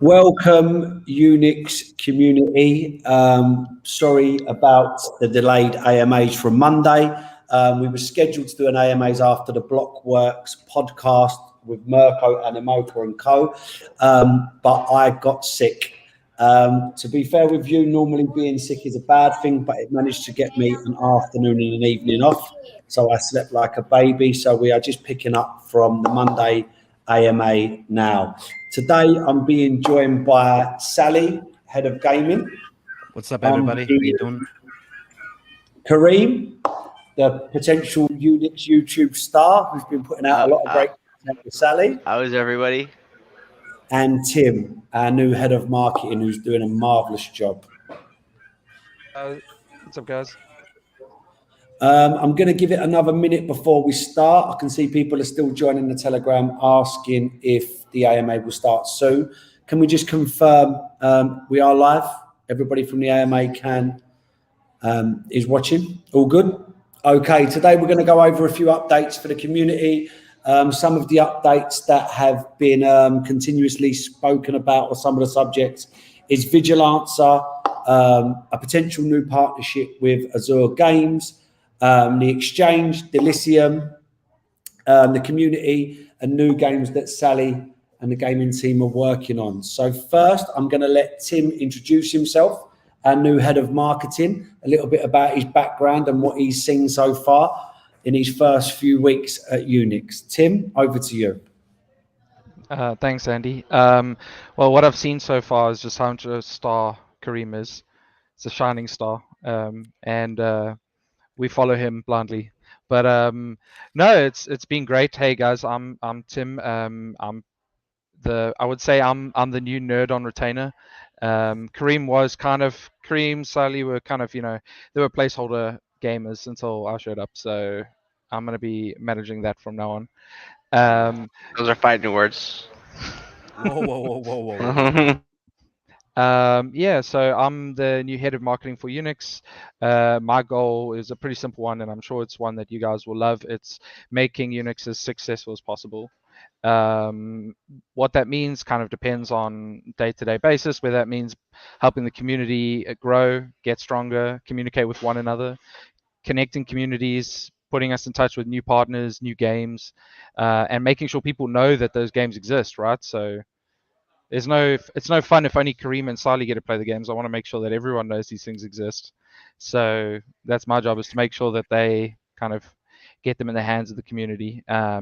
Welcome, Unix Community. Sorry about the delayed AMAs from Monday. We were scheduled to do an AMAs after the Blockworks podcast with Mirko and Emoka and Co. But I got sick. To be fair with you, normally being sick is a bad thing, but it managed to get me an afternoon and an evening off. So I slept like a baby. So we are just picking up from the Monday AMA now. Today, I'm being joined by Sally, Head of Gaming. What's up, everybody? How you doing? Kareem, the potential Unix YouTube star, who's been putting out a lot of great content with Sally. How is everybody? And Tim, our new Head of Marketing, who's doing a marvelous job. What's up, guys? I'm going to give it another minute before we start. I can see people are still joining the Telegram asking if the AMA will start soon. Can we just confirm we are live? Everybody from the AMA is watching. All good? Okay, today we're going to go over a few updates for the community. Some of the updates that have been continuously spoken about, or some of the subjects, is Vigilance, a potential new partnership with Azure Games, the exchange, Delicium, the community, and new games that Sally and the gaming team are working on. So first, I'm going to let Tim introduce himself, our new head of marketing, a little bit about his background and what he's seen so far in his first few weeks at Unix. Tim, over to you. Thanks, Andy. Well, what I've seen so far is just how much a star Kareem is. It's a shining star, and we follow him blindly. But no, it's been great. Hey guys, I'm Tim. I would say I'm the new nerd on retainer. Kareem, Sally were kind of, they were placeholder gamers until I showed up. So I'm going to be managing that from now on. Those are fighting words. Whoa. Yeah, so I'm the new head of marketing for Unix. My goal is a pretty simple one, and I'm sure it's one that you guys will love. It's making Unix as successful as possible. What that means kind of depends on day-to-day basis, whether that means helping the community grow, get stronger, communicate with one another, connecting communities, putting us in touch with new partners, new games, and making sure people know that those games exist, right? So it's no fun if only Kareem and Sally get to play the games. I want to make sure that everyone knows these things exist. So that's my job, is to make sure that they kind of get them in the hands of the community. Yeah,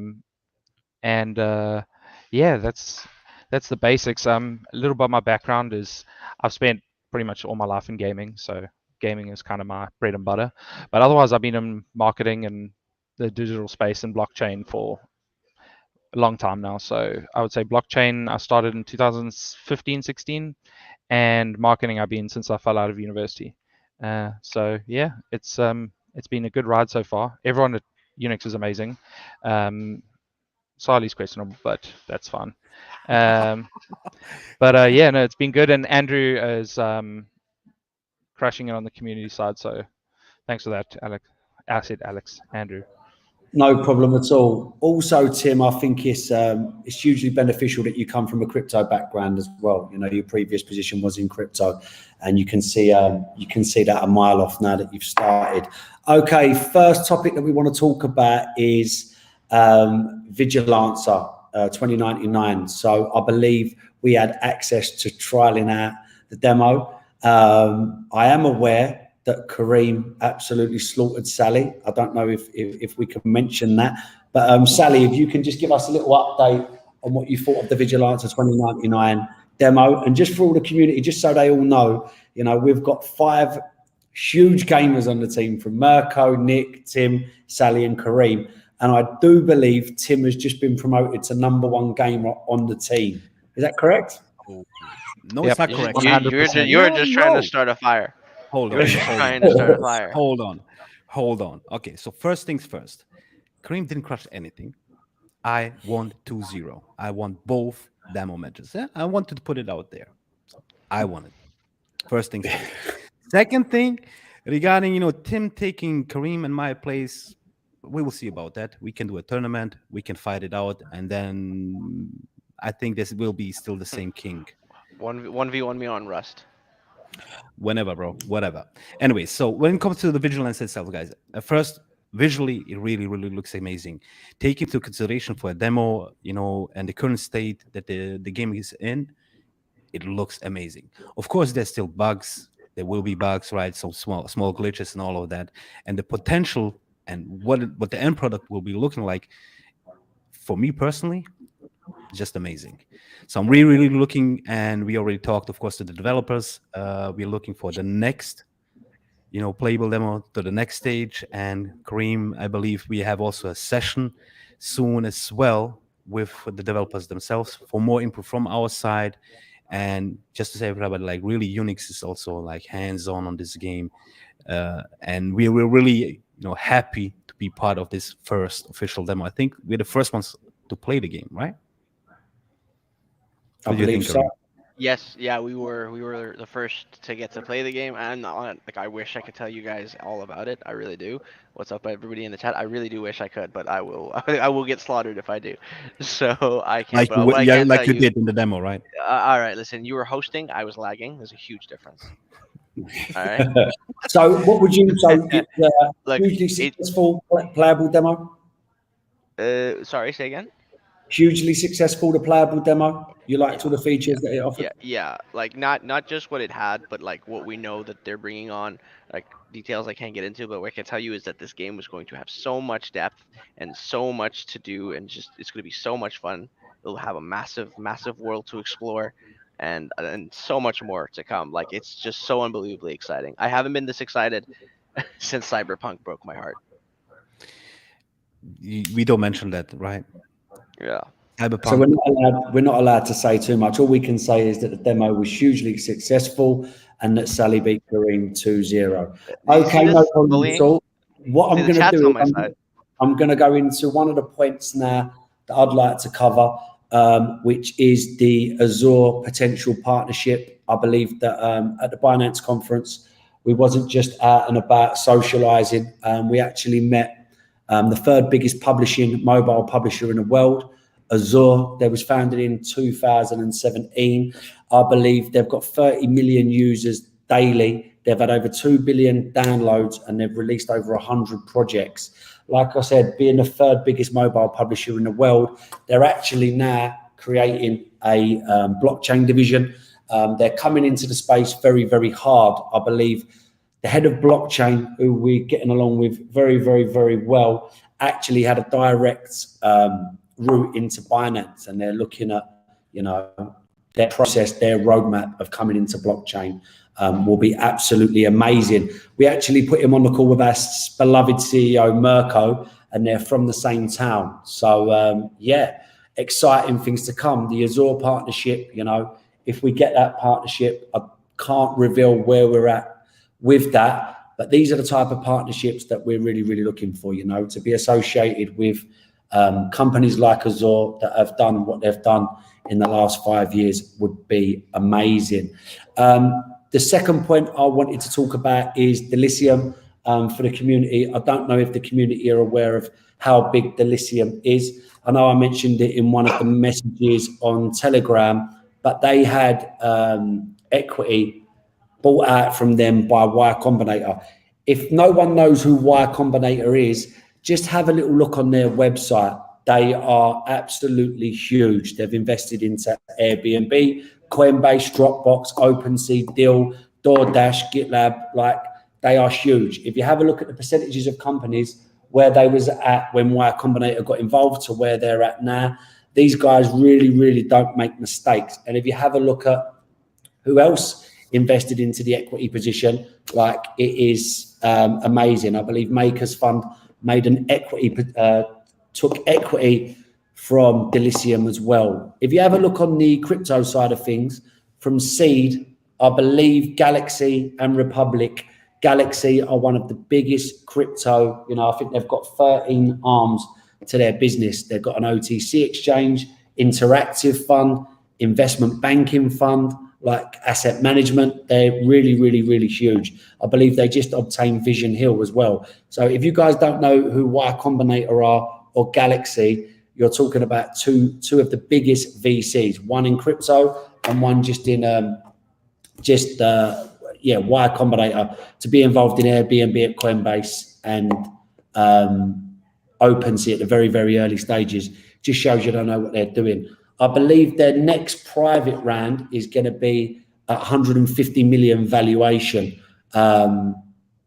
that's the basics. A little about my background is I've spent pretty much all my life in gaming, so gaming is kind of my bread and butter. But otherwise, I've been in marketing and the digital space and blockchain for a long time now. So I would say blockchain, I started in 2015-16, and marketing I've been since I fell out of university. So yeah, it's been a good ride so far. Everyone at Unix is amazing. Sally's questionable, but that's fine. But yeah, no, it's been good, and Andrew is crushing it on the community side. So thanks for that, Alex. I said Alex, Andrew. No problem at all. Also, Tim, I think it's hugely beneficial that you come from a crypto background as well. You know, your previous position was in crypto, and you can see that a mile off now that you've started. Okay, first topic that we want to talk about is Vigilance 2099. So I believe we had access to trialing out the demo. I am aware that Kareem absolutely slaughtered Sally. I don't know if we can mention that, but Sally, if you can just give us a little update on what you thought of the Vigilance 2099 demo, and just for all the community, just so they all know, you know, we've got 5 huge gamers on the team, from Mirko, Nick, Tim, Sally, and Kareem, and I do believe Tim has just been promoted to #1 gamer on the team. Is that correct? No, it's not correct. You were just trying to start a fire. Hold on. Okay, so first things first. Kareem didn't crush anything. I won 2-0. I won both demo matches. Yeah? I wanted to put it out there. So I won it. First things first. Second thing, regarding, Tim taking Kareem in my place, we will see about that. We can do a tournament. We can fight it out. And then I think this will be still the same king. 1v1 me on Rust. Whenever, bro, whatever. Anyway, so when it comes to the Vigilance itself, guys, at first, visually, it really, really looks amazing. Take into consideration for a demo, and the current state that the game is in, it looks amazing. Of course, there's still bugs. There will be bugs, right? Some small glitches and all of that. And the potential and what the end product will be looking like, for me personally, just amazing. So I'm really, really looking, and we already talked, of course, to the developers. We're looking for the next, playable demo to the next stage. And Kareem, I believe we have also a session soon as well with the developers themselves for more input from our side. And just to say everybody, like, really, Unix is also like hands-on on this game, and we're really, happy to be part of this first official demo. I think we're the first ones to play the game, right? I believe so. Yes, yeah, we were the first to get to play the game, and I wish I could tell you guys all about it. I really do. What's up, everybody in the chat? I really do wish I could, but I will get slaughtered if I do. So I can't. Like, But what I can like tell you did in the demo, right? All right, listen. You were hosting. I was lagging. There's a huge difference. All right. So what would you say? Look, Hugely successful playable demo. Sorry, say again. Hugely successful, the playable demo. You liked all the features that it offered. Yeah. Like not just what it had, but like what we know that they're bringing on. Like details I can't get into, but what I can tell you is that this game was going to have so much depth and so much to do, and just it's going to be so much fun. It'll have a massive world to explore, and so much more to come. Like it's just so unbelievably exciting. I haven't been this excited since Cyberpunk broke my heart. We don't mention that, right? Yeah. Cyberpunk. So we're not allowed to say too much. All we can say is that the demo was hugely successful and that Sally beat Kareem 2-0. Okay, no problem at all. What I'm going to do is I'm going to go into one of the points now that I'd like to cover, which is the Azure potential partnership. I believe that at the Binance conference, we wasn't just out and about socializing. We actually met the third biggest mobile publisher in the world, Azure. They was founded in 2017. I believe they've got 30 million users daily. They've had over 2 billion downloads, and they've released over 100 projects. Like I said, being the third biggest mobile publisher in the world, they're actually now creating a blockchain division. They're coming into the space very, very hard. I believe the head of blockchain, who we're getting along with very, very, very well, actually had a direct route into Binance, and they're looking at, their process, their roadmap of coming into blockchain will be absolutely amazing. We actually put him on the call with our beloved CEO, Mirko, and they're from the same town. So, exciting things to come. The Azure partnership, if we get that partnership, I can't reveal where we're at with that, but these are the type of partnerships that we're really, really looking for, to be associated with companies like Azure that have done what they've done in the last 5 years would be amazing. The second point I wanted to talk about is Delicium for the community. I don't know if the community are aware of how big Delicium is. I know I mentioned it in one of the messages on Telegram, but they had equity bought out from them by Y Combinator. If no one knows who Y Combinator is, just have a little look on their website. They are absolutely huge. They've invested into Airbnb, Coinbase, Dropbox, OpenSea, Deal, DoorDash, GitLab. Like, they are huge. If you have a look at the percentages of companies where they was at when Y Combinator got involved to where they're at now, these guys really, really don't make mistakes. And if you have a look at who else invested into the equity position, like, it is amazing. I believe Makers Fund made an equity, took equity from Delicium as well. If you have a look on the crypto side of things, from seed, I believe Galaxy and Republic. Galaxy are one of the biggest crypto, I think they've got 13 arms to their business. They've got an OTC exchange, interactive fund, investment banking fund, like asset management. They're really, really, really huge. I believe they just obtained Vision Hill as well. So if you guys don't know who Y Combinator are or Galaxy, you're talking about two of the biggest VCs, one in crypto and one just in Y Combinator, to be involved in Airbnb at Coinbase and OpenSea at the very, very early stages. Just shows you don't know what they're doing. I believe their next private round is going to be 150 million valuation.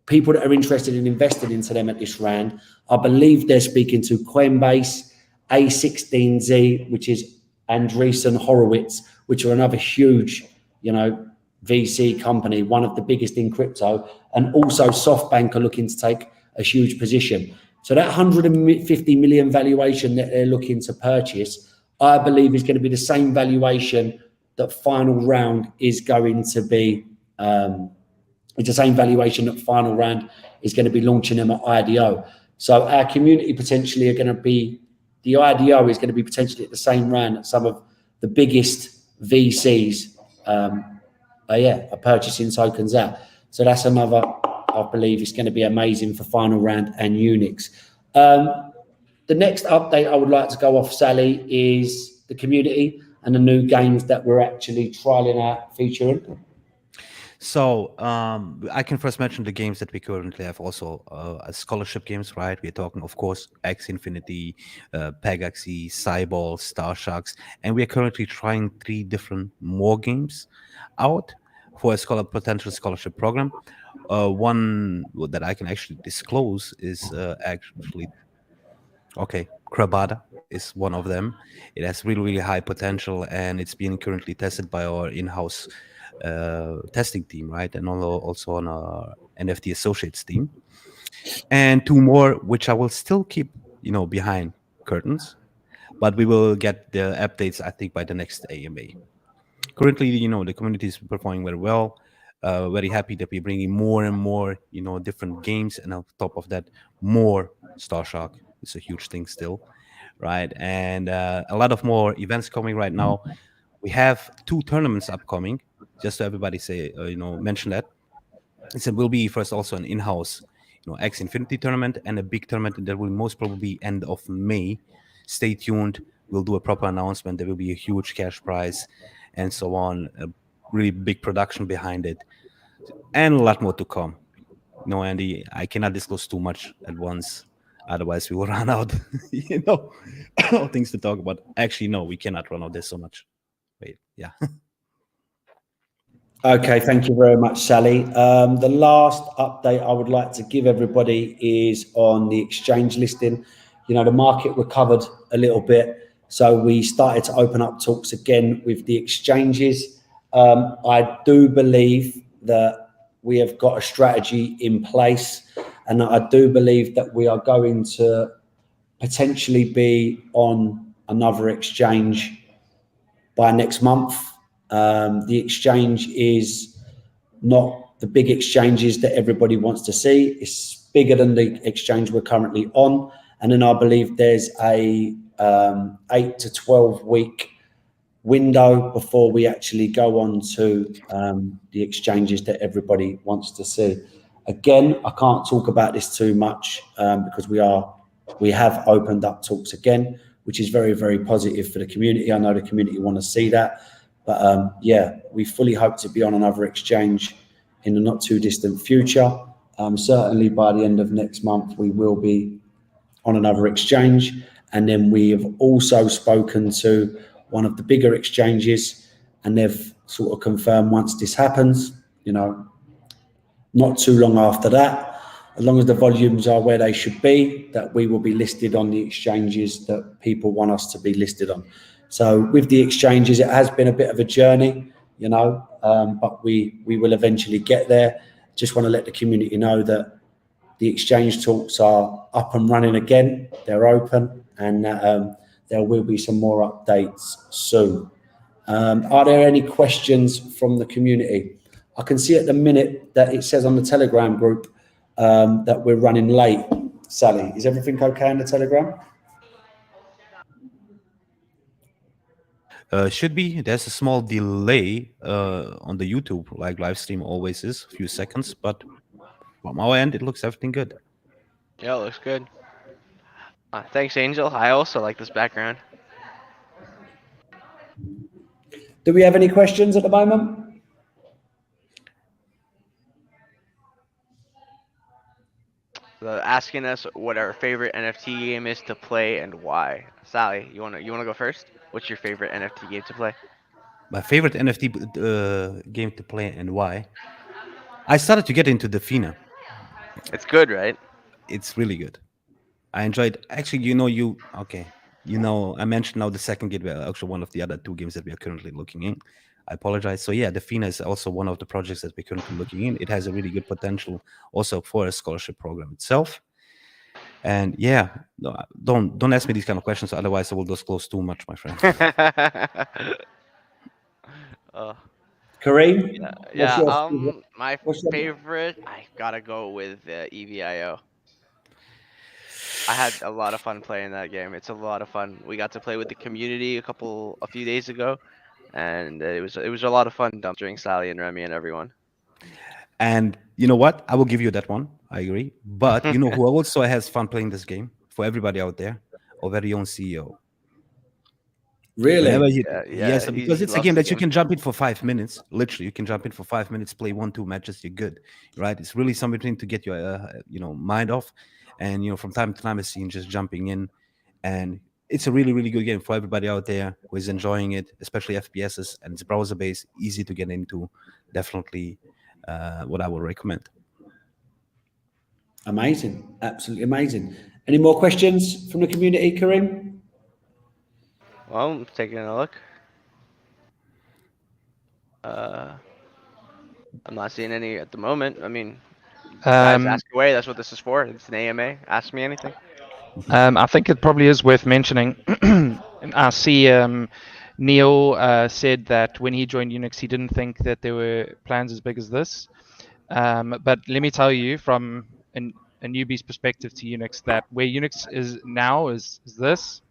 People that are interested in investing into them at this round, I believe they're speaking to Coinbase, A16Z, which is Andreessen Horowitz, which are another huge, VC company, one of the biggest in crypto, and also SoftBank are looking to take a huge position. So that 150 million valuation that they're looking to purchase, I believe is going to be the same valuation that final round is going to be. It's the same valuation that final round is going to be launching them at IDO. So our community potentially are going to be, the IDO is going to be potentially at the same round that some of the biggest VCs are purchasing tokens at. So that's another, I believe it's going to be amazing for final round and Unix. The next update I would like to go off, Sally, is the community and the new games that we're actually trialing out, featuring. So I can first mention the games that we currently have also as scholarship games, right? We're talking, of course, X Infinity, Pegaxy, Cyball, Star Sharks, and we are currently trying 3 different more games out for a potential scholarship program. One that I can actually disclose is actually, okay, Krabada is one of them. It has really, really high potential, and it's being currently tested by our in-house testing team, right? And also on our NFT associates team. And 2 more, which I will still keep, behind curtains, but we will get the updates, I think, by the next AMA. Currently, the community is performing very well. Very happy that we're bringing more and more, different games, and on top of that, more Star Shark. It's a huge thing still, right? And a lot of more events coming right now. We have 2 tournaments upcoming. Just so everybody mention that. It will be first also an in-house, X Infinity tournament, and a big tournament that will most probably be end of May. Stay tuned. We'll do a proper announcement. There will be a huge cash prize and so on. A really big production behind it, and a lot more to come. No, Andy, I cannot disclose too much at once. Otherwise, we will run out, of things to talk about. Actually, no, we cannot run out. There's so much. Wait, yeah. Okay, thank you very much, Sally. The last update I would like to give everybody is on the exchange listing. The market recovered a little bit, so we started to open up talks again with the exchanges. I do believe that we have got a strategy in place, and I do believe that we are going to potentially be on another exchange by next month. The exchange is not the big exchanges that everybody wants to see. It's bigger than the exchange we're currently on. And then I believe there's a 8 to 12 week window before we actually go on to the exchanges that everybody wants to see. Again, I can't talk about this too much because we have opened up talks again, which is very, very positive for the community. I know the community want to see that. But we fully hope to be on another exchange in the not too distant future. Certainly by the end of next month, we will be on another exchange. And then we have also spoken to one of the bigger exchanges, and they've sort of confirmed once this happens, not too long after that, as long as the volumes are where they should be, that we will be listed on the exchanges that people want us to be listed on. So with the exchanges, it has been a bit of a journey, but we will eventually get there. Just want to let the community know that the exchange talks are up and running again. They're open, and there will be some more updates soon. Are there any questions from the community? I can see at the minute that it says on the Telegram group that we're running late. Sally, is everything okay in the Telegram? Should be. There's a small delay on the YouTube, like live stream always is, a few seconds, but from our end, it looks everything good. Yeah, it looks good. Thanks, Angel. I also like this background. Do we have any questions at the moment? Asking us what our favorite NFT game is to play and why. Sally, you wanna go first? What's your favorite NFT game to play? My favorite NFT game to play and why. I started to get into the FINA. It's good, right? It's really good. I enjoyed. Actually, I mentioned now the second game, actually one of the other two games that we are currently looking in. I apologize. So yeah, the FINA is also one of the projects that we're currently looking in. It has a really good potential also for a scholarship program itself. And yeah, no, don't ask me these kind of questions, otherwise I will disclose too much, my friend. Kareem? Yeah. My what's your- favorite, I gotta go with EVIO. I had a lot of fun playing that game. It's a lot of fun. We got to play with the community a few days ago, and it was a lot of fun dumpstering Sally and Remy and everyone. And you know what? I will give you that one. I agree. But you know who also has fun playing this game? For everybody out there, our very own CEO. Really? Yes, because it's a game that you can jump in for 5 minutes. Literally, you can jump in for 5 minutes, play 1-2 matches, you're good, right? It's really something to get your mind off, and from time to time I see him just jumping in, and it's a really, really good game for everybody out there who is enjoying it, especially FPSs, and it's browser based, easy to get into. Definitely, what I would recommend. Amazing, absolutely amazing. Any more questions from the community, Kareem? Well, I'm taking a look. I'm not seeing any at the moment. I mean, guys, ask away. That's what this is for. It's an AMA. Ask me anything. I think it probably is worth mentioning. I see Neil said that when he joined Unix, he didn't think that there were plans as big as this. But let me tell you, from a newbie's perspective to Unix, that where Unix is now is this,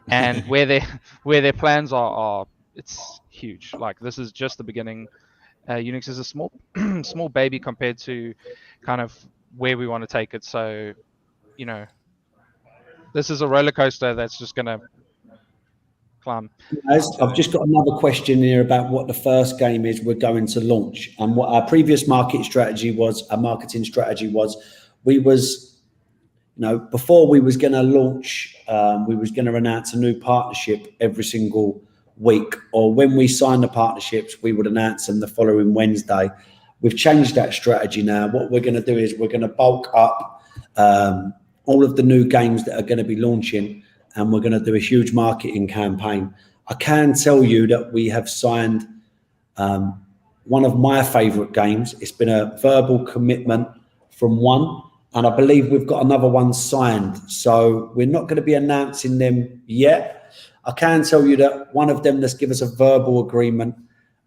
and where their plans are, it's huge. Like, this is just the beginning. Unix is a small baby compared to kind of where we want to take it. So, this is a roller coaster that's just going to climb. Guys, I've just got another question here about what the first game is we're going to launch, and what our previous marketing strategy was. We was, before we was going to launch, we was going to announce a new partnership every single week, or when we sign the partnerships, we would announce them the following Wednesday. We've changed that strategy now. What we're going to do is we're going to bulk up all of the new games that are going to be launching, and we're going to do a huge marketing campaign. I can tell you that we have signed one of my favorite games. It's been a verbal commitment from one, and I believe we've got another one signed. So we're not going to be announcing them yet. I can tell you that one of them, let's give us a verbal agreement.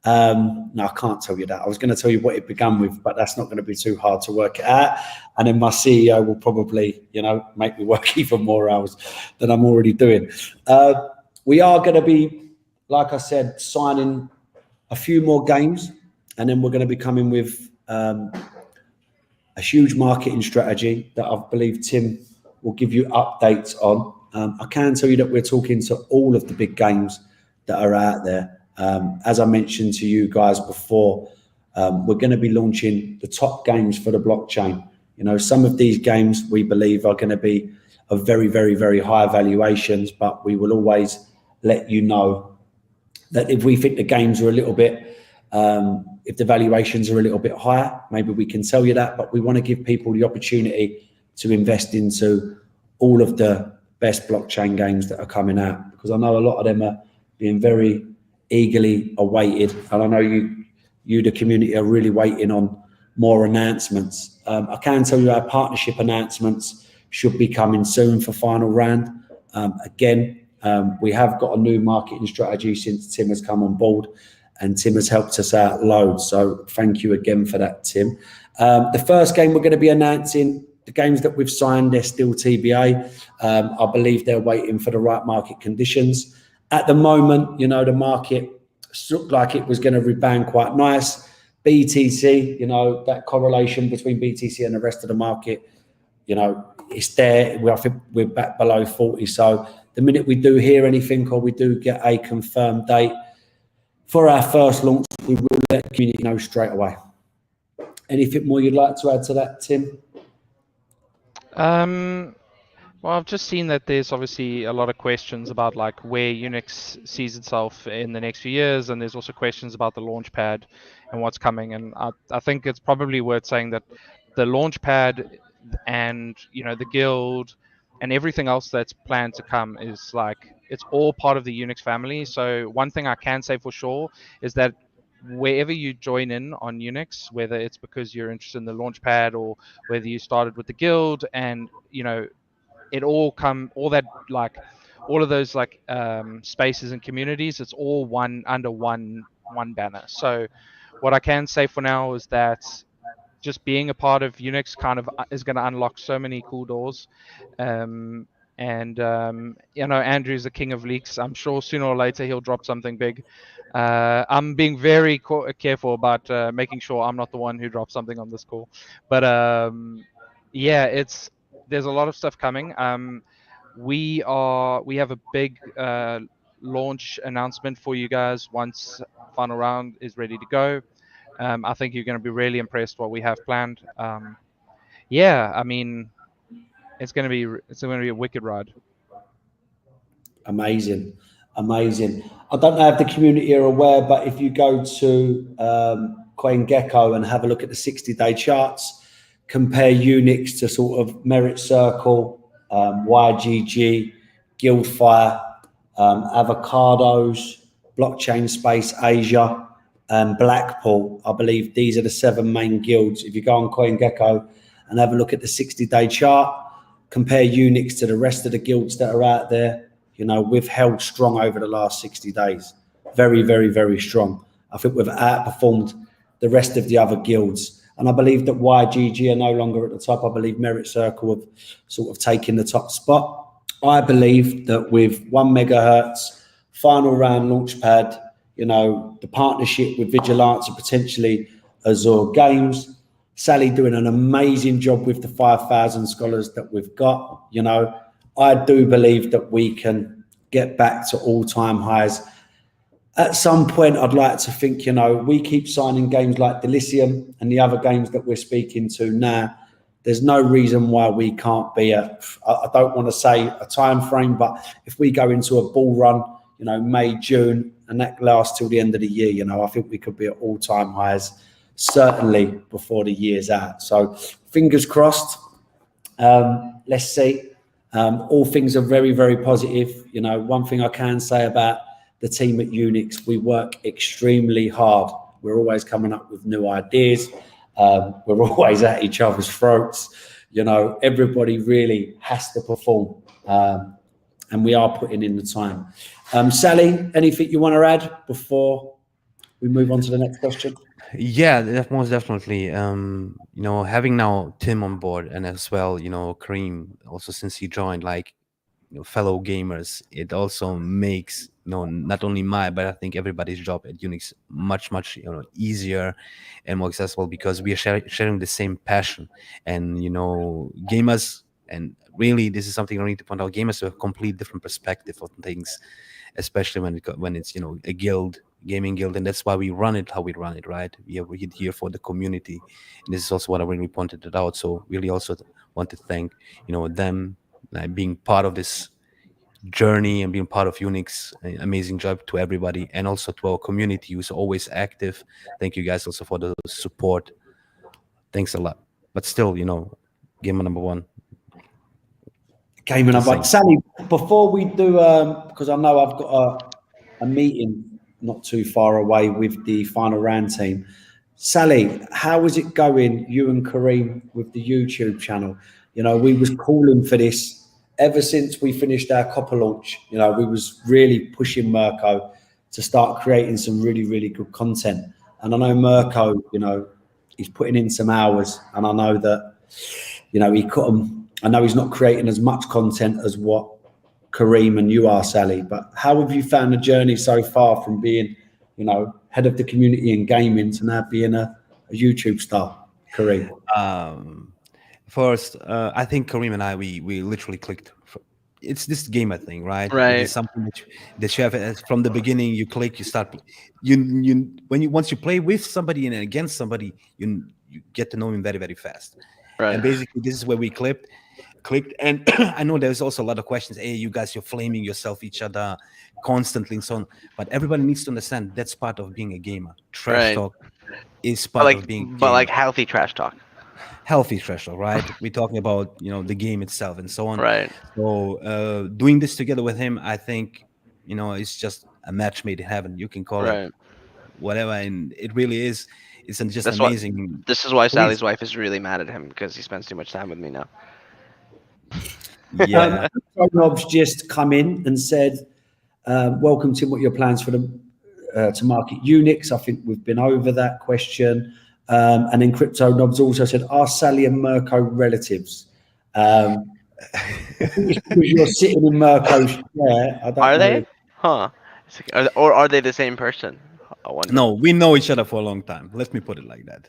No, I can't tell you that. I was going to tell you what it began with, but that's not going to be too hard to work it out. And then my CEO will probably, make me work even more hours than I'm already doing. We are going to be, like I said, signing a few more games, and then we're going to be coming with a huge marketing strategy that I believe Tim will give you updates on. I can tell you that we're talking to all of the big games that are out there. As I mentioned to you guys before, we're going to be launching the top games for the blockchain. Some of these games we believe are going to be of very, very, very high valuations, but we will always let you know that if we think the games are a little bit, if the valuations are a little bit higher, maybe we can tell you that, but we want to give people the opportunity to invest into all of the best blockchain games that are coming out, because I know a lot of them are being very eagerly awaited, and I know you the community are really waiting on more announcements. I can tell you our partnership announcements should be coming soon for final round. Again, we have got a new marketing strategy since Tim has come on board, and Tim has helped us out loads, so thank you again for that, Tim. The first game we're going to be announcing, the games that we've signed, they're still TBA. I believe they're waiting for the right market conditions. At the moment, the market looked like it was going to rebound quite nice. BTC, that correlation between BTC and the rest of the market, you know, it's there. I think we're back below 40. So the minute we do hear anything or we do get a confirmed date for our first launch, we will let the community know straight away. Anything more you'd like to add to that, Tim? Well, I've just seen that there's obviously a lot of questions about like where Unix sees itself in the next few years, and there's also questions about the launchpad and what's coming. And I think it's probably worth saying that the launchpad and the guild and everything else that's planned to come is like it's all part of the Unix family. So one thing I can say for sure is that wherever you join in on Unix, whether it's because you're interested in the launchpad or whether you started with the guild, and it all of those like spaces and communities, it's all under one banner. So what I can say for now is that just being a part of Unix kind of is going to unlock so many cool doors. Andrew's the king of leaks. I'm sure sooner or later he'll drop something big. I'm being very careful about making sure I'm not the one who drops something on this call. But there's a lot of stuff coming. We have a big launch announcement for you guys once final round is ready to go. I think you're going to be really impressed what we have planned. I mean, it's going to be a wicked ride. Amazing. I don't know if the community are aware, but if you go to CoinGecko and have a look at the 60-day charts, compare Unix to sort of Merit Circle, YGG, Guildfire, Avocados, Blockchain Space Asia, and Blackpool. I believe these are the 7 main guilds. If you go on CoinGecko and have a look at the 60-day chart, compare Unix to the rest of the guilds that are out there, we've held strong over the last 60 days. Very, very, very strong. I think we've outperformed the rest of the other guilds. And I believe that YGG are no longer at the top. I believe Merit Circle have sort of taken the top spot. I believe that with 1 megahertz, final round launchpad, the partnership with Vigilance and potentially Azure Games, Sally doing an amazing job with the 5,000 scholars that we've got. I do believe that we can get back to all-time highs. At some point, I'd like to think, we keep signing games like Delicium and the other games that we're speaking to now. There's no reason why we can't be I don't want to say a time frame, but if we go into a bull run, May, June, and that lasts till the end of the year, I think we could be at all-time highs, certainly before the year's out. So fingers crossed. Let's see. All things are very, very positive. One thing I can say about the team at Unix, we work extremely hard. We're always coming up with new ideas. We're always at each other's throats. Everybody really has to perform. And we are putting in the time. Sally, anything you want to add before we move on to the next question? Yeah, most definitely. Having now Tim on board and as well, Kareem, also since he joined, like, fellow gamers, it also makes, not only my, but I think everybody's job at Unix much, much, easier and more accessible because we are sharing the same passion. And, gamers, and really, this is something I need to point out, gamers have a complete different perspective of things, especially when it's, a gaming guild, and that's why we run it how we run it, right? We're here for the community, and this is also what I really pointed it out. So really also want to thank them being part of this journey and being part of Unix. Amazing job to everybody, and also to our community who's always active. Thank you guys also for the support. Thanks a lot. But still, gamer number one. Gamer number one. Sally, before we do, because I know I've got a meeting not too far away with the final round team. Sally, how is it going, you and Kareem, with the YouTube channel? We was calling for this ever since we finished our copper launch. We was really pushing Mirko to start creating some really, really good content. And I know Mirko, he's putting in some hours, and I know that, I know he's not creating as much content as what Kareem and you are, Sally, but how have you found the journey so far from being, head of the community in gaming to now being a YouTube star, Kareem? First, I think Kareem and I, we literally clicked. It's this gamer thing, right? It Right. is something that you have from the beginning. You click, you start. Once you play with somebody and against somebody, you get to know him very, very fast. Right. And basically, this is where we clicked. And I know there's also a lot of questions. Hey, you guys, you're flaming yourself, each other constantly, and so on. But everybody needs to understand that's part of being a gamer. Trash Right. talk is But part like, of being a but gamer. like healthy trash talk. Healthy trash talk, right? We're talking about the game itself and so on. Right. So doing this together with him, I think it's just a match made in heaven. You can call it Right. whatever, and it really is. It's just That's why. amazing. This is why Please. Sally's wife is really mad at him because he spends too much time with me now. Yeah. Rob's just come in and said, welcome Tim, what are your plans for to market Unix? I think we've been over that question. And then Crypto Knobs also said, are Sally and Mirko relatives? Because you're sitting in Mirko's chair. I don't Are know. they? Huh? Or are they the same person? I wonder. No, we know each other for a long time. Let me put it like that.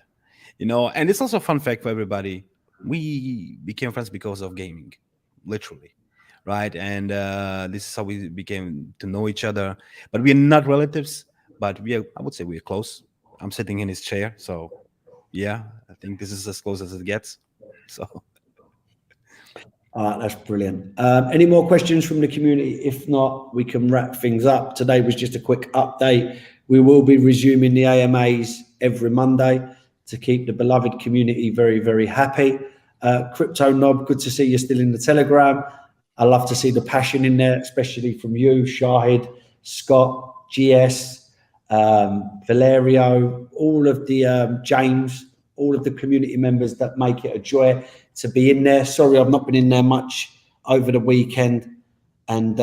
And it's also a fun fact for everybody. We became friends because of gaming, literally, right? And this is how we became to know each other. But we're not relatives, but I would say we're close. I'm sitting in his chair, so yeah, I think this is as close as it gets. So. All right, that's brilliant. Any more questions from the community? If not, we can wrap things up. Today was just a quick update. We will be resuming the AMAs every Monday to keep the beloved community very, very happy. Crypto Knob, good to see you still in the Telegram. I love to see the passion in there, especially from you, Shahid, Scott, GS, Valerio, all of the James, all of the community members that make it a joy to be in there. Sorry, I've not been in there much over the weekend and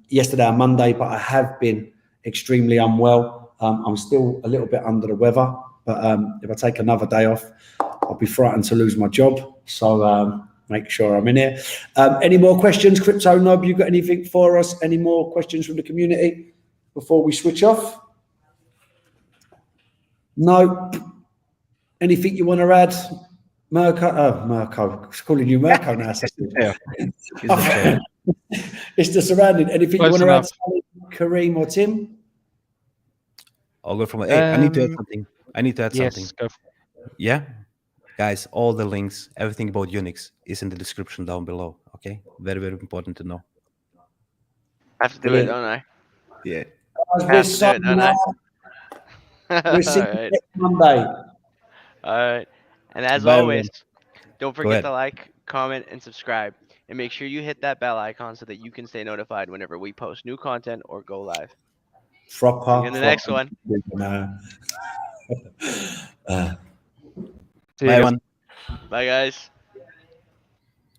yesterday and Monday, but I have been extremely unwell. I'm still a little bit under the weather, but if I take another day off, I'll be frightened to lose my job. So make sure I'm in here. Any more questions, Crypto Knob? You got anything for us? Any more questions from the community before we switch off? No. Anything you want to add? Mirko. It's calling you Mirko now. It's the surrounding. Anything Close you want enough. to add, Kareem or Tim? I'll go from. Hey, I need to add something. Yes, something. go. Yeah, guys, all the links, everything about Unix is in the description down below. Okay, very, very important to know. I have to do it, don't I? Yeah. We're signing off. We'll see you Alright. next Monday. Alright. And as Bye, always, everyone. don't forget to like, comment, and subscribe. And make sure you hit that bell icon so that you can stay notified whenever we post new content or go live. Proper. See you in the next one. See Bye, you. everyone. Bye, guys.